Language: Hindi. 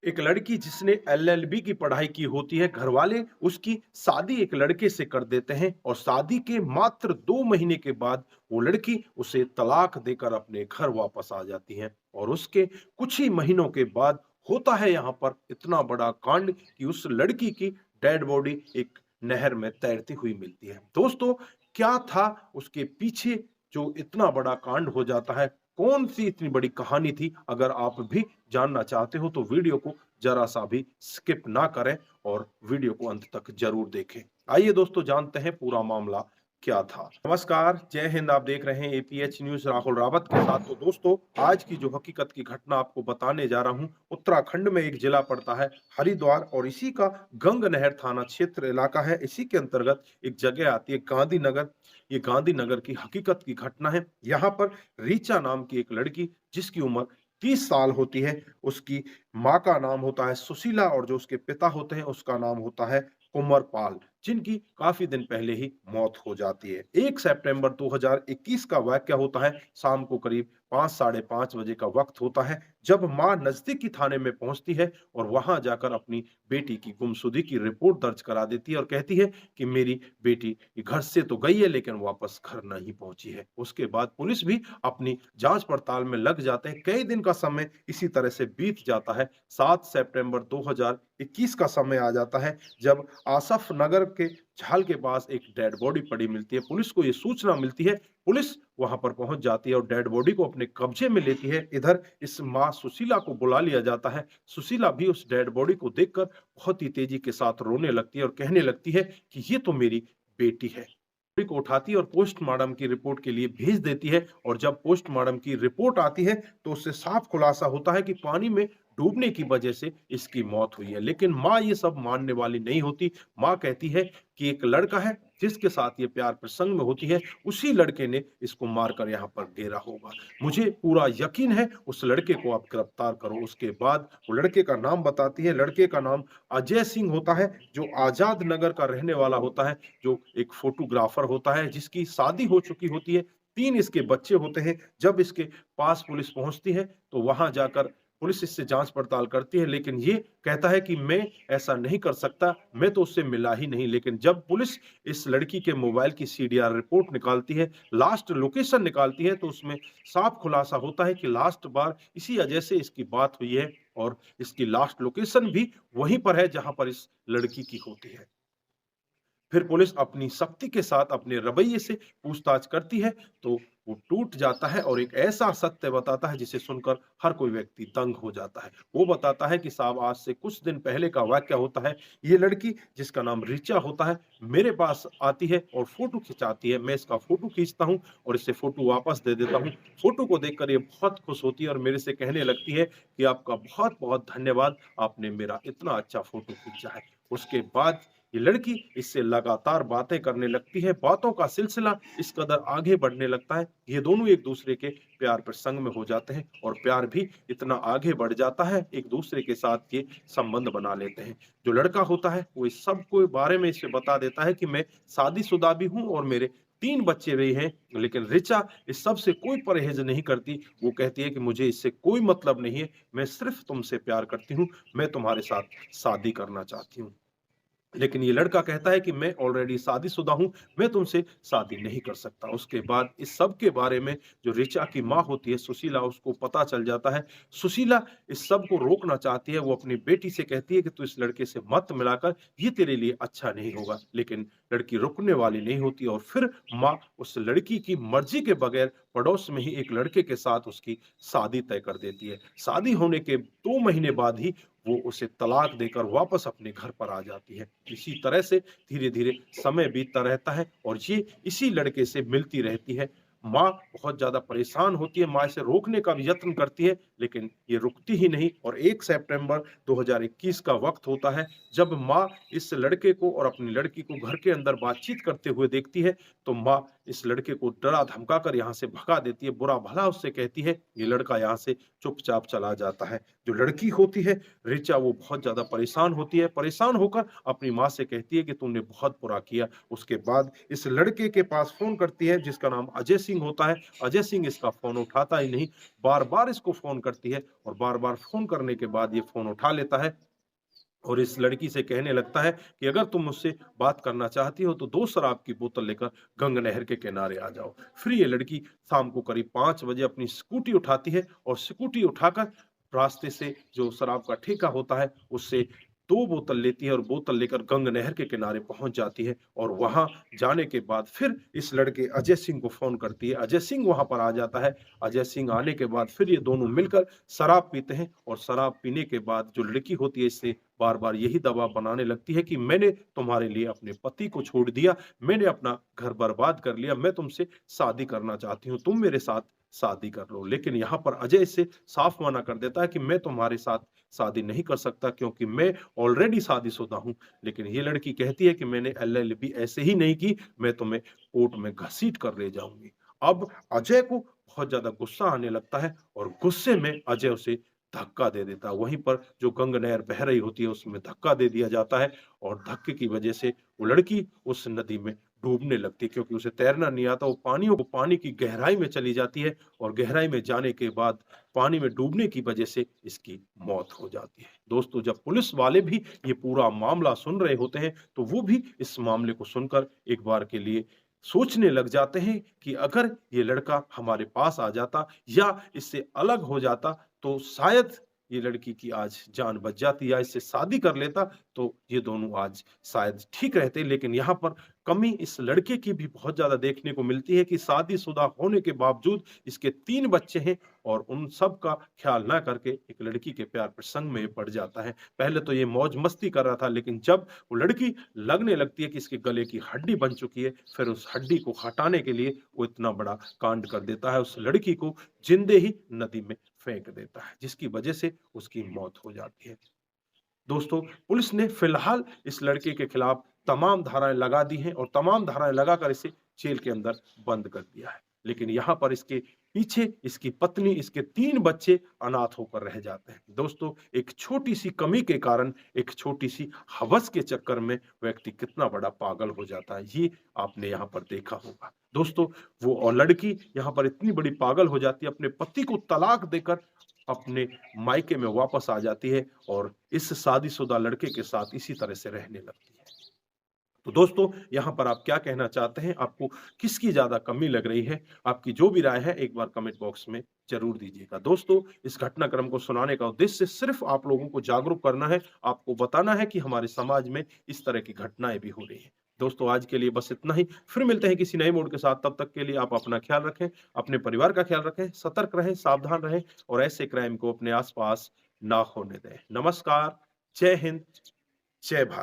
एक लड़की जिसने एलएलबी की पढ़ाई की होती है, घर वाले उसकी शादी एक लड़के से कर देते हैं और शादी के मात्र 2 महीने के बाद वो लड़की उसे तलाक देकर अपने घर वापस आ जाती है और उसके कुछ ही महीनों के बाद होता है यहाँ पर इतना बड़ा कांड कि उस लड़की की डेड बॉडी एक नहर में तैरती हुई मिलती है। दोस्तों, क्या था उसके पीछे जो इतना बड़ा कांड हो जाता है? कौन-सी इतनी बड़ी कहानी थी? अगर आप भी जानना चाहते हो तो वीडियो को जरा-सा भी स्किप ना करें और वीडियो को अंत तक ज़रूर देखें। आइए दोस्तों, जानते हैं पूरा मामला क्या था। नमस्कार, जय हिंद। आप देख रहे हैं एपीएच न्यूज़ राहुल रावत के साथ। तो दोस्तों, आज की जो हकीकत की घटना आपको बताने जा रहा हूँ, उत्तराखंड में एक जिला पड़ता है हरिद्वार और इसी का गंगनहर थाना क्षेत्र इलाका है। इसी के अंतर्गत एक जगह आती है गांधीनगर। ये गांधीनगर की हकीकत की घटना है। यहाँ पर रीचा नाम की एक लड़की, जिसकी उम्र 30 साल होती है, उसकी माँ का नाम होता है सुशीला और जो उसके पिता होते हैं उसका नाम होता है कुंवरपाल, जिनकी काफी दिन पहले ही मौत हो जाती है। 1 सितंबर 2021 का वाकया होता है। शाम को करीब 5 साढ़े 5 बजे का वक्त होता है, जब माँ नजदीकी थाने में पहुंचती है और वहां जाकर अपनी बेटी की गुमशुदगी की रिपोर्ट दर्ज करा देती है और कहती है कि मेरी बेटी घर से तो गई है लेकिन वापस घर नहीं पहुंची है। उसके बाद पुलिस भी अपनी जांच पड़ताल में लग जाते हैं। कई दिन का समय इसी तरह से बीत जाता है। 7 सितंबर 2021 का समय आ जाता है, जब आसफ नगर के झाल के पास एक डेड बॉडी पड़ी मिलती है। पुलिस को ये सूचना मिलती है। पुलिस वहां पर पहुंच जाती है और डेड बॉडी को अपने कब्जे में लेती है। इधर इस माँ सुशीला को बुला लिया जाता है। सुशीला भी उस डेड बॉडी को देखकर बहुत ही तेजी के साथ रोने लगती है और कहने लगती है कि ये तो मेरी बेटी है। बॉडी को उठाती है और पोस्टमार्टम की रिपोर्ट के लिए भेज देती है और जब पोस्टमार्टम की रिपोर्ट आती है तो उससे साफ खुलासा होता है कि पानी में डूबने की वजह से इसकी मौत हुई है। लेकिन माँ ये सब मानने वाली नहीं होती। माँ कहती है कि एक लड़का है जिसके साथ ये प्यार प्रसंग में होती है, उसी लड़के ने इसको मारकर यहाँ पर गिरा होगा। मुझे पूरा यकीन है, उस लड़के को आप गिरफ्तार करो। उसके बाद वो लड़के का नाम बताती है। लड़के का नाम अजय सिंह होता है, जो आजाद नगर का रहने वाला होता है, जो एक फोटोग्राफर होता है, जिसकी शादी हो चुकी होती है। 3 इसके बच्चे होते हैं। जब इसके पास पुलिस पहुंचती है तो वहां जाकर पुलिस इससे जांच पड़ताल करती है, लेकिन ये कहता है कि मैं ऐसा नहीं कर सकता, मैं तो उससे मिला ही नहीं। लेकिन जब पुलिस इस लड़की के मोबाइल की सीडीआर रिपोर्ट निकालती है, लास्ट लोकेशन निकालती है, तो उसमें साफ खुलासा होता है कि लास्ट बार इसी अजय से इसकी बात हुई है और इसकी लास्ट लोकेशन भी वहीं पर है जहां पर इस लड़की की होती है। फिर पुलिस अपनी सख्ती के साथ अपने रवैये से पूछताछ करती है तो वो टूट जाता है और एक ऐसा सत्य बताता है जिसे सुनकर हर कोई व्यक्ति दंग हो जाता है। वो बताता है कि साहब, आज से कुछ दिन पहले का वाकया होता है। ये लड़की, जिसका नाम रिचा होता है, मेरे पास आती है और फोटो खिंचाती है। मैं इसका फोटो खींचता हूँ और इसे फोटो वापस दे देता हूँ। फोटो को देखकर ये बहुत खुश होती है और मेरे से कहने लगती है कि आपका बहुत बहुत धन्यवाद, आपने मेरा इतना अच्छा फोटो खींचा है। उसके बाद ये लड़की इससे लगातार बातें करने लगती है। बातों का सिलसिला इस कदर आगे बढ़ने लगता है, ये दोनों एक दूसरे के प्यार प्रसंग में हो जाते हैं और प्यार भी इतना आगे बढ़ जाता है, एक दूसरे के साथ ये संबंध बना लेते हैं। जो लड़का होता है वो इस सब के बारे में इसे बता देता है कि मैं शादीशुदा भी हूँ और मेरे 3 बच्चे भी हैं। लेकिन ऋचा इस सब से कोई परहेज नहीं करती। वो कहती है कि मुझे इससे कोई मतलब नहीं है, मैं सिर्फ तुमसे प्यार करती हूँ, मैं तुम्हारे साथ शादी करना चाहती हूँ। लेकिन ये लड़का कहता है कि मैं ऑलरेडी शादीशुदा हूँ, मैं तुमसे शादी नहीं कर सकता। उसके बाद इस सब के बारे में जो ऋचा की माँ होती है सुशीला, उसको पता चल जाता है। सुशीला इस सब को रोकना चाहती है। वो अपनी बेटी से कहती है कि तू इस लड़के से मत मिलाकर, ये तेरे लिए अच्छा नहीं होगा। लेकिन लड़की रुकने वाली नहीं होती और फिर माँ उस लड़की की मर्जी के बगैर पड़ोस में ही एक लड़के के साथ उसकी शादी तय कर देती है। शादी होने के 2 महीने बाद ही वो उसे तलाक देकर वापस अपने घर पर आ जाती है। इसी तरह से धीरे-धीरे समय बीतता रहता है और ये इसी लड़के से मिलती रहती है। माँ बहुत ज़्यादा परेशान होती है, माँ इसे रोकने का भी यत्न करती है, लेकिन ये रुकती ही नहीं और 1 सितंबर 2021 का वक़्त होता है, जब माँ इस लड़के को और अपनी लड़की को घर के अंदर बातचीत करते हुए देखती है, तो माँ इस लड़के को डरा धमकाकर यहाँ से भगा देती है, बुरा भला उससे कहती है, ये लड़का यहाँ से चुपचाप चला जाता है। जो लड़की होती है ऋचा, वो बहुत ज़्यादा परेशान होती है, परेशान होकर अपनी माँ से कहती है कि तुमने बहुत बुरा किया। उसके बाद इस लड़के के पास फ़ोन करती है जिसका नाम अजय सिंह होता है। अजय सिंह इसका फ़ोन उठाता ही नहीं, बार-बार इसको फ़ोन करती है और बार-बार फ़ोन करने के बाद ये फ़ोन उठा लेता है और इस लड़की से कहने लगता है कि अगर तुम मुझसे बात करना चाहती हो तो 2 शराब की बोतल लेकर गंगा नहर के किनारे आ जाओ। फिर ये लड़की शाम को करीब 5 बजे अपनी स्कूटी उठाती है और स्कूटी उठाकर रास्ते से जो शराब का ठेका होता है उससे 2 बोतल लेती है और बोतल लेकर गंगा नहर के किनारे पहुँच जाती है और वहाँ जाने के बाद फिर इस लड़के अजय सिंह को फ़ोन करती है। अजय सिंह वहाँ पर आ जाता है। अजय सिंह आने के बाद फिर ये दोनों मिलकर शराब पीते हैं और शराब पीने के बाद जो लड़की होती है इससे बार-बार यही दबाव बनाने लगती है कि मैंने तुम्हारे लिए अपने पति को छोड़ दिया, मैंने अपना घर बर्बाद कर लिया, मैं तुमसे शादी करना चाहती हूँ, तुम मेरे साथ शादी कर लो। लेकिन यहाँ पर अजय इससे साफ मना कर देता है कि मैं तुम्हारे साथ शादी नहीं कर सकता क्योंकि मैं ऑलरेडी शादीशुदा हूँ। लेकिन ये लड़की कहती है कि मैंने एलएलबी ऐसे ही नहीं की, मैं तुम्हें कोर्ट में घसीट कर ले जाऊँगी। अब अजय को बहुत ज़्यादा गुस्सा आने लगता है और गुस्से में अजय उसे धक्का दे देता है। वहीं पर जो गंगा नहर बह रही होती है उसमें धक्का दे दिया जाता है और धक्के की वजह से वो लड़की उस नदी में डूबने लगती है क्योंकि उसे तैरना नहीं आता। वो पानी की गहराई में चली जाती है और गहराई में जाने के बाद पानी में डूबने की वजह से इसकी मौत हो जाती है। दोस्तों, जब पुलिस वाले भी ये पूरा मामला सुन रहे होते हैं तो वो भी इस मामले को सुनकर एक बार के लिए सोचने लग जाते हैं कि अगर ये लड़का हमारे पास आ जाता या इससे अलग हो जाता तो शायद ये लड़की की आज जान बच जाती या इससे शादी कर लेता तो ये दोनों आज शायद ठीक रहते। लेकिन यहाँ पर कमी इस लड़के की भी बहुत ज़्यादा देखने को मिलती है कि शादीशुदा होने के बावजूद इसके 3 बच्चे हैं और उन सब का ख्याल ना करके एक लड़की के प्यार प्रसंग में ये पड़ जाता है। पहले तो ये मौज-मस्ती कर रहा था लेकिन जब वो लड़की लगने लगती है कि इसके गले की हड्डी बन चुकी है, फिर उस हड्डी को हटाने के लिए वो इतना बड़ा कांड कर देता है। उस लड़की को जिंदे ही नदी में फेंक देता है, जिसकी वजह से उसकी मौत हो जाती है। दोस्तों, पुलिस ने फिलहाल इस लड़के के खिलाफ तमाम धाराएँ लगा दी हैं और तमाम धाराएँ लगाकर इसे जेल के अंदर बंद कर दिया है। लेकिन यहाँ पर इसके पीछे इसकी पत्नी, इसके 3 बच्चे अनाथ होकर रह जाते हैं। दोस्तों, एक छोटी-सी कमी के कारण, एक छोटी-सी हवस के चक्कर में व्यक्ति कितना बड़ा पागल हो जाता है, ये आपने यहाँ पर देखा होगा। दोस्तों, वो और लड़की यहाँ पर इतनी बड़ी पागल हो जाती है, अपने पति को तलाक देकर अपने मायके में वापस आ जाती है और इस शादीशुदा लड़के के साथ इसी तरह से रहने लगती है। तो दोस्तों, यहाँ पर आप क्या कहना चाहते हैं? आपको किसकी ज़्यादा कमी लग रही है? आपकी जो भी राय है एक बार कमेंट बॉक्स में ज़रूर दीजिएगा। दोस्तों, इस घटनाक्रम को सुनाने का उद्देश्य सिर्फ़ आप लोगों को जागरूक करना है, आपको बताना है कि हमारे समाज में इस तरह की घटनाएँ भी हो रही हैं। दोस्तों, आज के लिए बस इतना ही। फिर मिलते हैं किसी नए मोड़ के साथ, तब तक के लिए आप अपना ख्याल रखें, अपने परिवार का ख्याल रखें, सतर्क रहें, सावधान रहें और ऐसे क्राइम को अपने आस-पास ना होने दें। नमस्कार, जय हिंद, जय भारत।